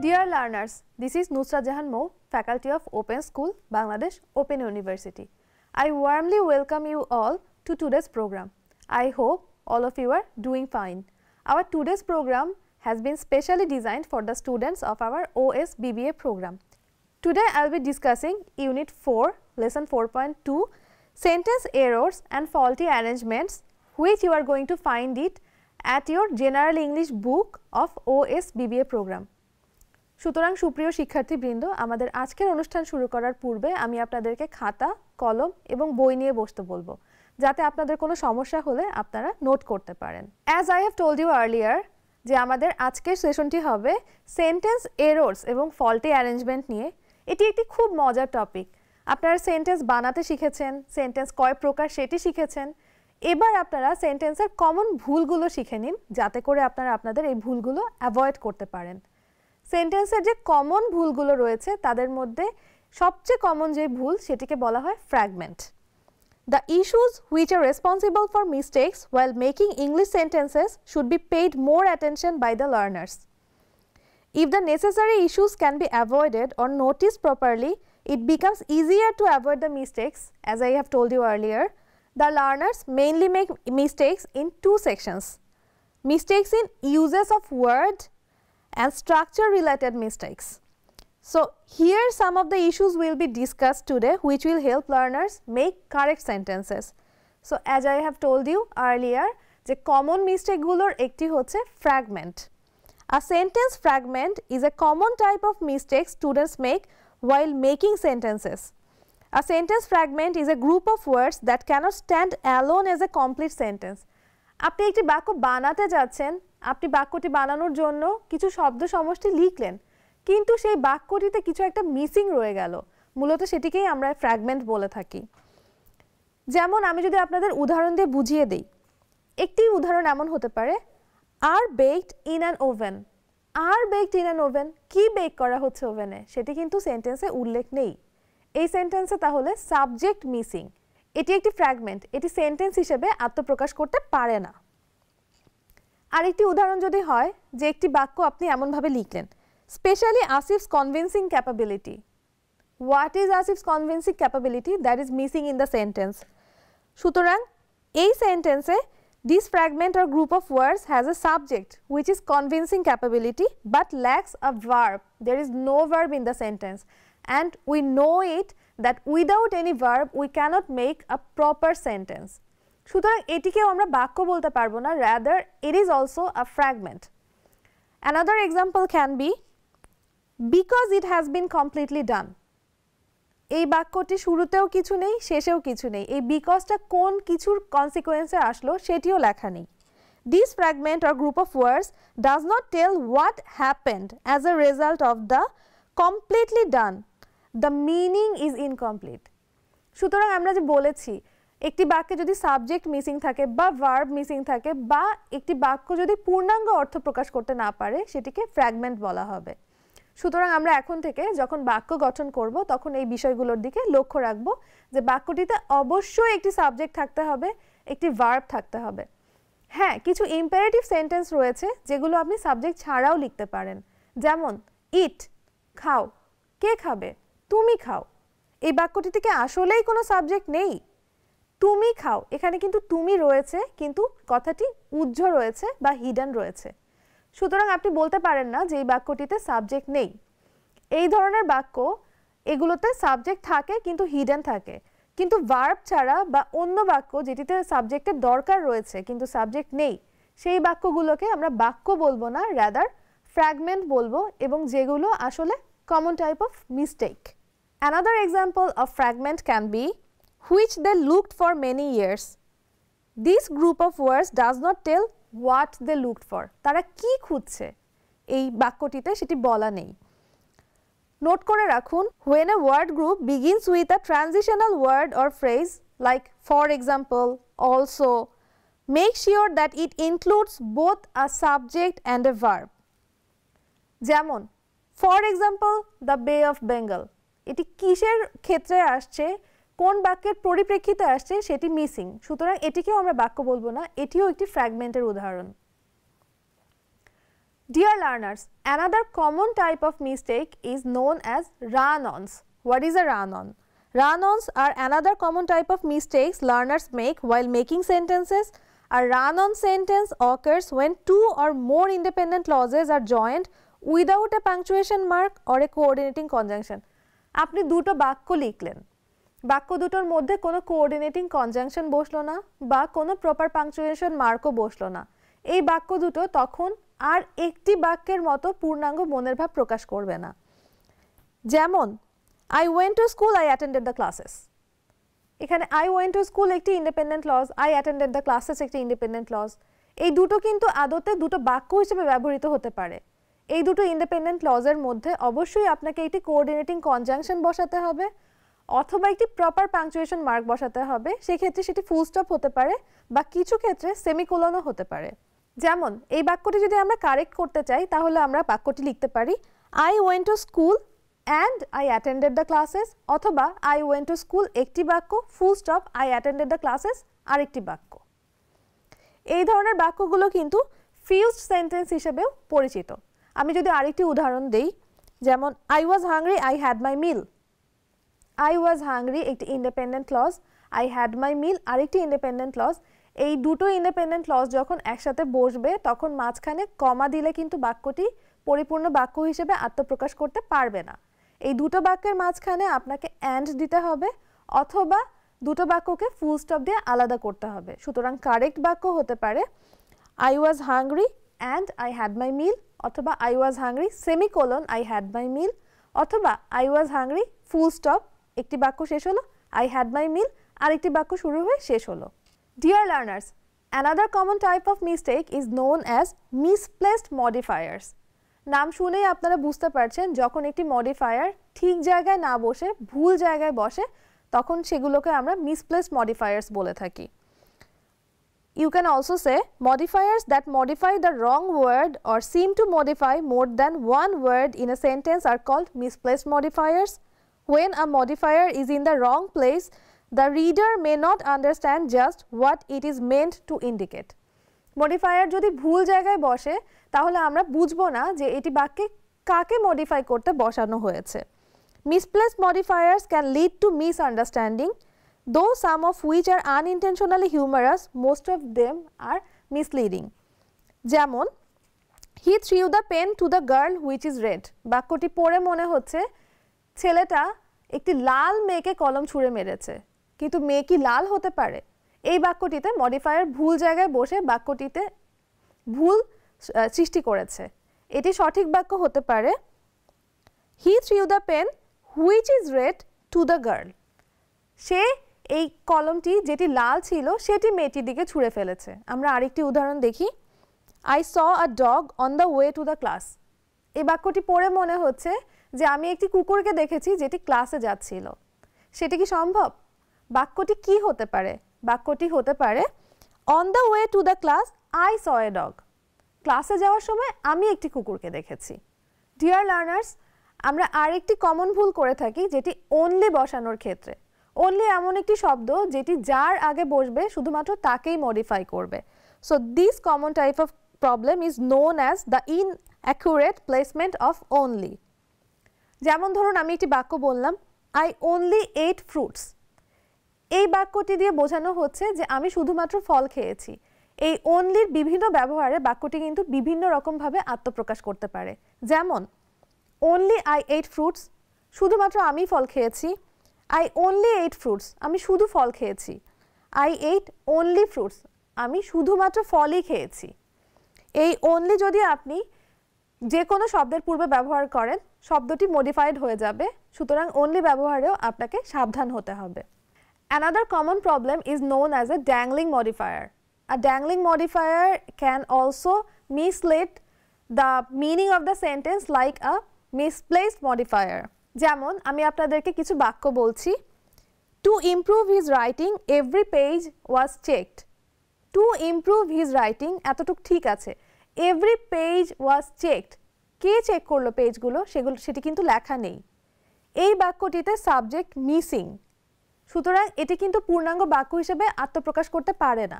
Dear learners, this is Nusrat Zahan, Faculty of Open School, Bangladesh Open University. I warmly welcome you all to today's program. I hope all of you are doing fine. Our today's program has been specially designed for the students of our OSBBA program. Today I will be discussing Unit 4, Lesson 4.2, Sentence Errors and Faulty Arrangements, which you are going to find it at your General English book of OSBBA program. সুতরাং সুপ্রিয় শিক্ষার্থীবৃন্দ, আমাদের আজকের অনুষ্ঠান শুরু করার পূর্বে আমি আপনাদেরকে খাতা, কলম এবং বই নিয়ে বসতে বলবো, যাতে আপনাদের কোনো সমস্যা হলে আপনারা নোট করতে পারেন। As I have told you earlier, যে আমাদের আজকের সেশনটি হবে সেন্টেন্স এরর্স এবং ফল্টি অ্যারেঞ্জমেন্ট নিয়ে। এটি একটি খুব মজার টপিক। আপনারা সেন্টেন্স বানাতে শিখেছেন, সেন্টেন্স কয় প্রকার সেটি শিখেছেন। এবার আপনারা সেন্টেন্সের কমন ভুলগুলো শিখে নিন, যাতে করে আপনারা আপনাদের এই ভুলগুলো অ্যাভয়েড করতে পারেন। সেন্টেন্সের যে কমন ভুলগুলো রয়েছে তাদের মধ্যে সবচেয়ে কমন যে ভুল সেটিকে বলা হয় fragment. The issues which are responsible for mistakes while making English sentences should be paid more attention by the learners. If the necessary issues can be avoided or noticed properly, it becomes easier to avoid the mistakes. As I have told you earlier, the learners mainly make mistakes in two sections: mistakes in uses of word and structure related mistakes. So here some of the issues will be discussed today which will help learners make correct sentences. So as I have told you earlier, the common mistake gulor ekti hocche fragment. A sentence fragment is a common type of mistake students make while making sentences. A sentence fragment is a group of words that cannot stand alone as a complete sentence. আপনি একটি বাক্য বানাতে যাচ্ছেন, আপনি বাক্যটি বানানোর জন্য কিছু শব্দ সমষ্টি লিখলেন, কিন্তু সেই বাক্যটিতে কিছু একটা মিসিং রয়ে গেল। মূলত সেটিকেই আমরা ফ্র্যাগমেন্ট বলে থাকি। যেমন আমি যদি আপনাদের উদাহরণ দিয়ে বুঝিয়ে দিই, একটি উদাহরণ এমন হতে পারে, আর বেকড ইন অ্যান ওভেন। আর বেকড ইন অ্যান ওভেন, কি বেক করা হচ্ছে ওভেনে, সেটি কিন্তু সেন্টেন্সে উল্লেখ নেই। এই সেন্টেন্সে তাহলে সাবজেক্ট মিসিং। এটি একটি ফ্র্যাগমেন্ট, এটি সেন্টেন্স হিসেবে আত্মপ্রকাশ করতে পারে না। আরেকটি উদাহরণ যদি হয় যে একটি বাক্য আপনি এমনভাবে লিখলেন, specially Asif's convincing capability. What is Asif's convincing capability? That is missing in the sentence. সুতরাং এই সেন্টেন্সে this fragment or group of words has a subject which is convincing capability but lacks a verb. There is no verb in the sentence, and we know it that without any verb we cannot make a proper sentence. সুতরাং এটিকেও আমরা বাক্য বলতে পারবো না, rather it is also a fragment. Another example can be because it has been completely done. এই বাক্যটি শুরুতেও কিছু নেই, শেষেও কিছু নেই। এই বিকজটা কোন কিছুর কনসিকোয়েন্সে আসলো সেটিও লেখা নেই। This fragment or group of words does not tell what happened as a result of the completely done. The meaning is incomplete. সুতরাং আমরা যে বলেছি, একটি বাক্যে যদি সাবজেক্ট মিসিং থাকে বা ভার্ব মিসিং থাকে বা একটি বাক্য যদি পূর্ণাঙ্গ অর্থ প্রকাশ করতে না পারে, সেটিকে ফ্র্যাগমেন্ট বলা হবে। সুতরাং আমরা এখন থেকে যখন বাক্য গঠন করব তখন এই বিষয়গুলোর দিকে লক্ষ্য রাখব যে বাক্যটিতে অবশ্যই একটি সাবজেক্ট থাকতে হবে, একটি ভার্ব থাকতে হবে। হ্যাঁ, কিছু ইম্পারেটিভ সেন্টেন্স রয়েছে যেগুলো আপনি সাবজেক্ট ছাড়াও লিখতে পারেন। যেমন ইট, খাও। কে খাবে? তুমি খাও। এই বাক্যটি থেকে আসলেই কোনো সাবজেক্ট নেই। তুমি খাও, এখানে কিন্তু তুমি রয়েছে, কিন্তু কথাটি উজ্জ্ব রয়েছে বা হিডেন রয়েছে। সুতরাং আপনি বলতে পারেন না যে এই বাক্যটিতে সাবজেক্ট নেই। এই ধরনের বাক্য এগুলোতে সাবজেক্ট থাকে কিন্তু হিডেন থাকে, কিন্তু ভার্ব ছাড়া বা অন্য বাক্য যেটিতে সাবজেক্টের দরকার রয়েছে কিন্তু সাবজেক্ট নেই, সেই বাক্যগুলোকে আমরা বাক্য বলবো না, রাদার ফ্র্যাগমেন্ট বলবো, এবং যেগুলো আসলে common type of mistake. Another example of fragment can be which they looked for many years. This group of words does not tell what they looked for. তারা কি খুঁজছে এই বাক্যটিতে সেটি বলা নেই। নোট করে রাখুন, when a word group begins with a transitional word or phrase like for example, also, make sure that it includes both a subject and a verb. যেমন for example, the Bay of Bengal. এটি কিসের ক্ষেত্রে আসছে, কোন বাক্যের পরিপ্রেক্ষিতে আসছে সেটি মিসিং। সুতরাং এটিকেও আমরা বাক্য বলবো না, এটিও একটি ফ্র্যাগমেন্টের উদাহরণ। Dear learners, another common type of mistake is known as run-ons. What is a run-on? Run-ons are another common type of mistakes learners make while making sentences. A run-on sentence occurs when two or more independent clauses are joined without a punctuation mark or a coordinating conjunction. আপনি দুটো বাক্য লিখলেন, বাক্য দুটোর মধ্যে কোনো coordinating conjunction বসলো না বা কোনো প্রপার পাংচুয়েশন মার্কও বসলো না। এই বাক্য দুটো তখন আর একটি বাক্যের মতো পূর্ণাঙ্গ মনের ভাব প্রকাশ করবে না। যেমন I went to school, I attended the classes. এখানে I went to school একটি independent clause, I attended the classes একটি ইন্ডিপেন্ডেন্ট ক্লজ। এই দুটো কিন্তু আদতে দুটো বাক্য হিসেবে ব্যবহৃত হতে পারে। এই দুটো ইন্ডিপেন্ডেন্ট ক্লজের মধ্যে অবশ্যই আপনাকে একটি কোঅর্ডিনেটিং কনজাংশন বসাতে হবে অথবা একটি প্রপার পাংচুয়েশন মার্ক বসাতে হবে। সেক্ষেত্রে সেটি ফুল স্টপ হতে পারে বা কিছু ক্ষেত্রে সেমিকোলনও হতে পারে। যেমন এই বাক্যটি যদি আমরা কারেক্ট করতে চাই তাহলে আমরা বাক্যটি লিখতে পারি I went to school and I attended the classes অথবা I went to school একটি বাক্য full stop I attended the classes আরেকটি বাক্য। এই ধরনের বাক্যগুলো কিন্তু ফিউজড সেন্টেন্স হিসেবেও পরিচিত। আমি যদি আরেকটি উদাহরণ দেই, যেমন I was hungry, I had my meal. I was hungry একটি independent clause, I had my meal আরেকটি ইন্ডিপেন্ডেন্ট ক্লজ। এই দুটো ইন্ডিপেন্ডেন্ট ক্লজ যখন একসাথে বসবে তখন মাঝখানে কমা দিলে কিন্তু বাক্যটি পরিপূর্ণ বাক্য হিসেবে আত্মপ্রকাশ করতে পারবে না। এই দুটো বাক্যের মাঝখানে আপনাকে অ্যান্ড দিতে হবে অথবা দুটো বাক্যকে ফুল স্টপ দিয়ে আলাদা করতে হবে। সুতরাং কারেক্ট বাক্য হতে পারে I was hungry and I had my meal অথবা I was hungry semicolon I had my meal অথবা I was hungry full stop একটি বাক্য শেষ হলো I had my meal আরেকটি বাক্য শুরু হয়ে শেষ হলো। Dear learners, another common type of mistake is known as misplaced modifiers. নাম শুনেই আপনারা বুঝতে পারছেন যখন একটি মডিফায়ার ঠিক জায়গায় না বসে ভুল জায়গায় বসে তখন সেগুলোকে আমরা misplaced modifiers বলে থাকি। You can also say modifiers that modify the wrong word or seem to modify more than one word in a sentence are called misplaced modifiers. When a modifier is in the wrong place, the reader may not understand just what it is meant to indicate. Modifier যদি ভুল জায়গায় বসে তাহলে আমরা বুঝবো না যে এটি বাক্যে কাকে মডিফাই করতে বসানো হয়েছে। Misplaced modifiers can lead to misunderstanding, though some of which are unintentionally humorous, most of them are misleading. যেমন He threw the pen to the girl which is red. বাক্যটি পড়ে মনে হচ্ছে ছেলেটা একটি লাল মেয়েকে কলম ছুঁড়ে মেরেছে, কিন্তু মেয়ে কি লাল হতে পারে? এই বাক্যটিতে মডিফায়ার ভুল জায়গায় বসে বাক্যটিতে ভুল সৃষ্টি করেছে। এটি সঠিক বাক্য হতে পারে He threw the pen which is red to the girl. সে এই কলমটি যেটি লাল ছিল সেটি মেয়েটির দিকে ছুঁড়ে ফেলেছে। আমরা আরেকটি উদাহরণ দেখি I saw a dog on the way to the class. এই বাক্যটি পড়ে মনে হচ্ছে যে আমি একটি কুকুরকে দেখেছি যেটি ক্লাসে যাচ্ছিল। সেটি কি সম্ভব? বাক্যটি কি হতে পারে? বাক্যটি হতে পারে On the way to the class, I saw a dog. ক্লাসে যাওয়ার সময় আমি একটি কুকুরকে দেখেছি। ডিয়ার লার্নার্স, আমরা আরেকটি কমন ভুল করে থাকি যেটি অনলি বসানোর ক্ষেত্রে। অনলি এমন একটি শব্দ যেটি যার আগে বসবে শুধুমাত্র তাকেই মডিফাই করবে। So this common type of problem is known as the inaccurate placement of only. যেমন ধরুন আমি একটি বাক্য বললাম I only ate fruits. এই বাক্যটি দিয়ে বোঝানো হচ্ছে যে আমি শুধুমাত্র ফল খেয়েছি। এই অনলির বিভিন্ন ব্যবহারে বাক্যটি কিন্তু বিভিন্ন রকমভাবে আত্মপ্রকাশ করতে পারে। যেমন only I ate fruits, শুধুমাত্র আমি ফল খেয়েছি। I only ate fruits, আমি শুধু ফল খেয়েছি। I ate only fruits, আমি শুধুমাত্র ফলই খেয়েছি। এই only যদি আপনি যে কোনো শব্দের পূর্বে ব্যবহার করেন শব্দটি মডিফাইড হয়ে যাবে, সুতরাং only ব্যবহারেও আপনাকে সাবধান হতে হবে। Another common problem is known as a dangling modifier. A dangling modifier can also mislead the meaning of the sentence like a misplaced modifier. যেমন আমি আপনাদেরকে কিছু বাক্য বলছি To improve his writing, every page was checked. To improve his writing এতটুকু ঠিক আছে। Every page was checked. কে চেক করলো পেজগুলো? সেটি কিন্তু লেখা নেই। এই বাক্যটিতে সাবজেক্ট মিসিং, সুতরাং এটি কিন্তু পূর্ণাঙ্গ বাক্য হিসেবে আত্মপ্রকাশ করতে পারে না।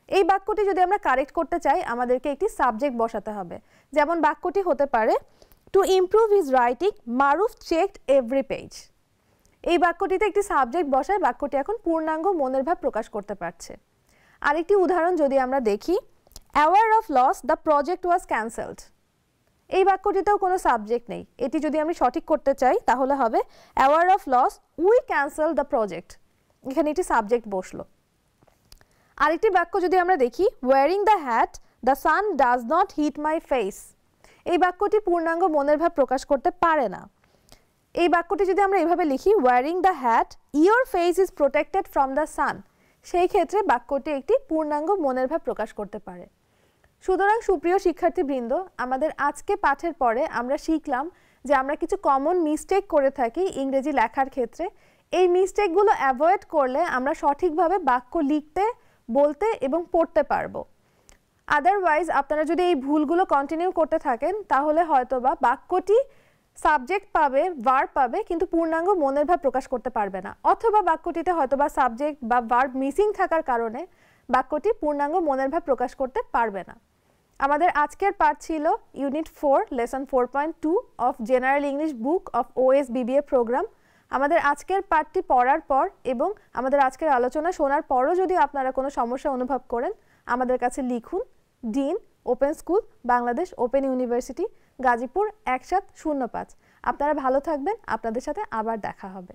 এই বাক্যটি যদি আমরা কারেক্ট করতে চাই আমাদেরকে একটি সাবজেক্ট বসাতে হবে। যেমন বাক্যটি হতে পারে to improve his writing Maruf checked every page. এই বাক্যটিতে একটি সাবজেক্ট বসায় বাক্যটি এখন পূর্ণাঙ্গ মনের ভাব প্রকাশ করতে পারছে। আরেকটি উদাহরণ যদি আমরা দেখি, aware of loss the project was cancelled. এই বাক্যটিতেও কোনো সাবজেক্ট নেই। এটি যদি আমি সঠিক করতে চাই তাহলে হবে aware of loss we cancel the project. এখানে একটি সাবজেক্ট বসলো। আরেকটি বাক্য যদি আমরা দেখি, wearing the hat the sun does not hit my face. এই বাক্যটি পূর্ণাঙ্গ মনের ভাব প্রকাশ করতে পারে না। এই বাক্যটি যদি আমরা এইভাবে লিখি, wearing the hat your face is protected from the sun, সেই ক্ষেত্রে বাক্যটি একটি পূর্ণাঙ্গ মনের ভাব প্রকাশ করতে পারে। সুতরাং সুপ্রিয় শিক্ষার্থীবৃন্দ, আমাদের আজকে পাঠের পরে আমরা শিখলাম যে আমরা কিছু কমন মিস্টেক করে থাকি ইংরেজি লেখার ক্ষেত্রে। এই মিস্টেকগুলো অ্যাভয়েড করলে আমরা সঠিকভাবে বাক্য লিখতে, বলতে এবং পড়তে পারবো। আদারওয়াইজ আপনারা যদি এই ভুলগুলো কন্টিনিউ করতে থাকেন তাহলে হয়তোবা বাক্যটি সাবজেক্ট পাবে, ভার্ব পাবে, কিন্তু পূর্ণাঙ্গ মনের ভাব প্রকাশ করতে পারবে না, অথবা বাক্যটিতে হয়তোবা সাবজেক্ট বা ভার্ব মিসিং থাকার কারণে বাক্যটি পূর্ণাঙ্গ মনের ভাব প্রকাশ করতে পারবে না। আমাদের আজকের পাঠ ছিল unit 4 lesson 4.2 of general English book of OSBBA programme. আমাদের আজকের পাঠটি পড়ার পর এবং আমাদের আজকের আলোচনা শোনার পরও যদি আপনারা কোনো সমস্যা অনুভব করেন আমাদের কাছে লিখুন। Dean, open school, Bangladesh open university, Gazipur 1705। আপনারা ভালো থাকবেন, আপনাদের সাথে আবার দেখা হবে।